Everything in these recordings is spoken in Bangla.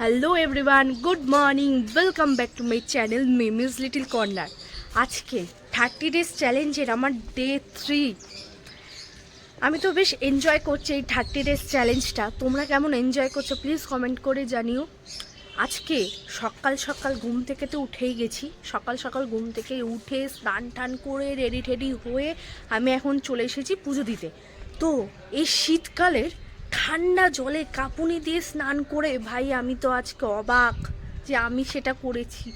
Hello everyone, good morning, welcome back to my channel Mimi's little corner. আজকে 30 ডেজ চ্যালেঞ্জের আমার ডে 3। আমি তো বেশ এনজয় করছি এই 30 ডেজ চ্যালেঞ্জটা। তোমরা কেমন এনজয় করছো প্লিজ কমেন্ট করে জানিও। আজকে সকাল সকাল ঘুম থেকে তো উঠেই গেছি। সকাল সকাল ঘুম থেকে উঠে স্নান টান করে রেডি টেডি হয়ে আমি এখন চলে এসেছি পুজো দিতে। তো এই শীতকালের ঠান্ডা জলে কাঁপুনি দিয়ে স্নান করে ভাই আমি তো আজকে অবাক যে আমি সেটা করেছি।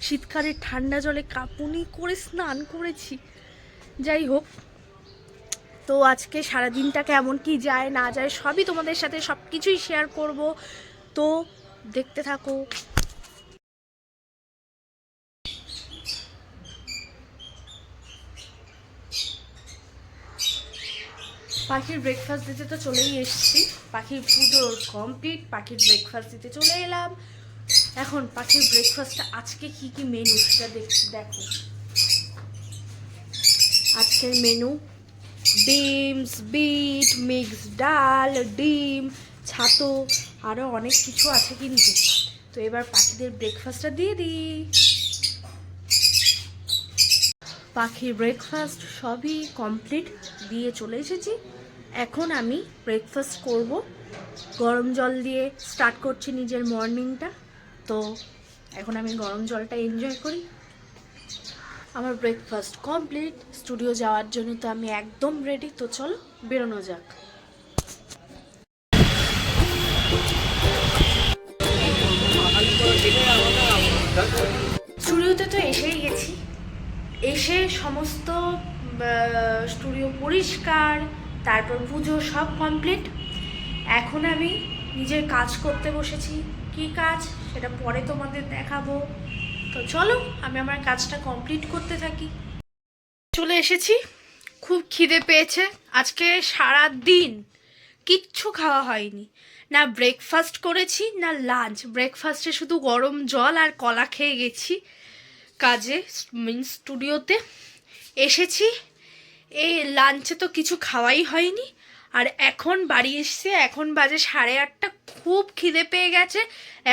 শীতকালের ঠান্ডা জলে কাঁপুনি করে স্নান করেছি। যাই হোক, তো আজকে সারাদিনটা কেমন কি যায় না যায় সবই তোমাদের সাথে সব কিছুই শেয়ার করব। তো দেখতে থাকো। পাখির ব্রেকফাস্ট দিতে তো চলেই এসেছি। পাখির পুজো কমপ্লিট, পাখির ব্রেকফাস্ট দিতে চলে এলাম। এখন পাখির ব্রেকফাস্টটা আজকে কি কি মেনু সেটা দেখো। আজকের মেনু বিনস, বিট, মিক্স ডাল, ডিম, ছাতু, আরও অনেক কিছু আছে কিন্তু। তো এবার পাখিদের ব্রেকফাস্টটা দিয়ে দিই। পাখির ব্রেকফাস্ট সবই কমপ্লিট দিয়ে চলে এসেছি। এখন আমি ব্রেকফাস্ট করব। গরম জল দিয়ে স্টার্ট করছি নিজের মর্নিংটা। তো এখন আমি গরম জলটা এনজয় করি। আমার ব্রেকফাস্ট কমপ্লিট। স্টুডিও যাওয়ার জন্য তো আমি একদম রেডি। তো চলো বেরোনো যাক। স্টুডিওতে তো এসেই গেছি। এসে সমস্ত স্টুডিও পরিষ্কার, তারপর পুজো সব কমপ্লিট। এখন আমি নিজের কাজ করতে বসেছি। কি কাজ সেটা পরে তোমাদের দেখাবো। তো চলো আমি আমার কাজটা কমপ্লিট করতে থাকি। চলে এসেছি। খুব খিদে পেয়েছে। আজকে সারা দিন কিচ্ছু খাওয়া হয়নি, না ব্রেকফাস্ট করেছি না লাঞ্চ। ব্রেকফাস্টে শুধু গরম জল আর কলা খেয়ে গেছি। কাজে মিন্স স্টুডিওতে এসেছি। এই লাঞ্চে তো কিছু খাওয়াই হয়নি। আর এখন বাড়ি এসেছে, এখন বাজে 8:30। খুব খিদে পেয়ে গেছে।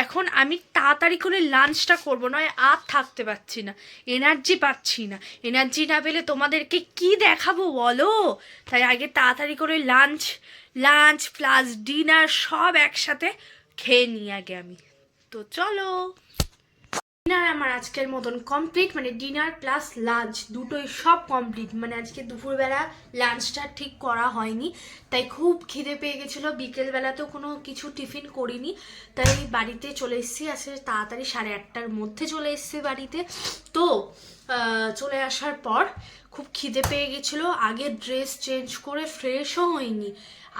এখন আমি তাড়াতাড়ি করে লাঞ্চটা করবো, নয় আর থাকতে পারছি না, এনার্জি পাচ্ছি না। এনার্জি না পেলে তোমাদেরকে কি দেখাবো বলো। তাই আগে তাড়াতাড়ি করে লাঞ্চ লাঞ্চ প্লাস ডিনার সব একসাথে খেয়ে নিই আগে আমি। তো চলো। ডিনার আমার আজকের মতন কমপ্লিট, মানে ডিনার প্লাস লাঞ্চ দুটোই সব কমপ্লিট। মানে আজকে দুপুরবেলা লাঞ্চটা ঠিক করা হয়নি, তাই খুব খিদে পেয়ে গেছিলো। বিকেলবেলাতেও কোনো কিছু টিফিন করিনি, তাই বাড়িতে চলে এসেছি। আজকে তাড়াতাড়ি 8:30-র মধ্যে চলে এসেছি বাড়িতে। তো চলে আসার পর খুব খিদে পেয়ে গেছিলো। আগে ড্রেস চেঞ্জ করে ফ্রেশও হয়নি,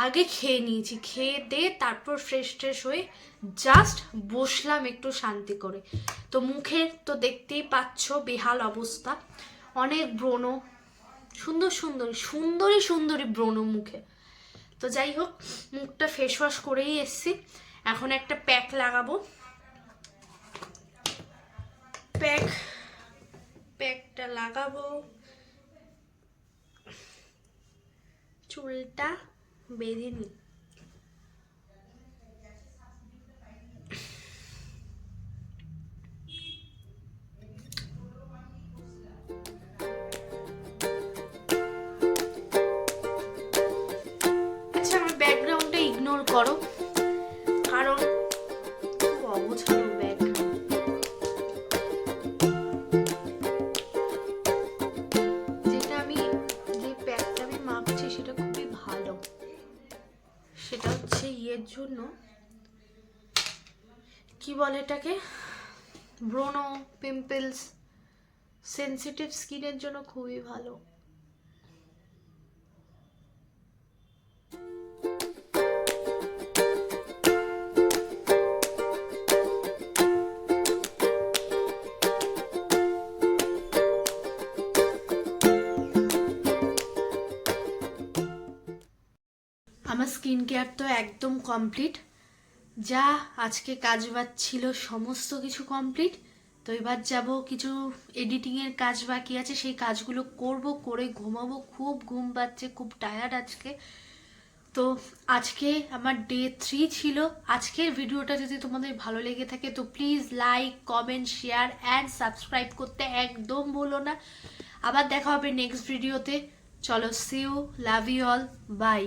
আগে খেয়ে নিয়েছি। খেয়ে দিয়ে তারপর ফ্রেশ ট্রেশ হয়ে জাস্ট বসলাম একটু শান্তি করে। তো মুখের তো দেখতেই পাচ্ছ বেহাল অবস্থা। অনেক ব্রণ, সুন্দর সুন্দরী সুন্দরী সুন্দরী ব্রণ মুখে। তো যাই হোক, মুখটা ফেস ওয়াশ করেই এসছি। এখন একটা প্যাক লাগাবো। প্যাকটা লাগাবো, চুলটা বেঁধে নিই। আচ্ছা, আমার ব্যাকগ্রাউন্ডটা ইগনোর করো, কারণ খুব অগোছালো ব্যাকগ্রাউন্ড। যে প্যাকটা আমি মাখছি সেটা খুবই ভালো। সেটা হচ্ছে ইয়ের জন্য, কি বলে এটাকে, ব্রণ, পিম্পলস, সেনসিটিভ স্কিনের জন্য খুবই ভালো। আমার স্কিন কেয়ার তো একদম কমপ্লিট। যা আজকে কাজ বাজ ছিল সমস্ত কিছু কমপ্লিট। তো এবার যাব, কিছু এডিটিংয়ের কাজ বাকি আছে, সেই কাজগুলো করব, করে ঘুমাবো। খুব ঘুম পাচ্ছে, খুব টায়ার্ড আজকে। তো আজকে আমার ডে 3 ছিল। আজকের ভিডিওটা যদি তোমাদের ভালো লেগে থাকে তো please like, comment, share and subscribe করতে একদম ভুলো না। আবার দেখা হবে নেক্সট ভিডিওতে। চলো, see you, love you all, by.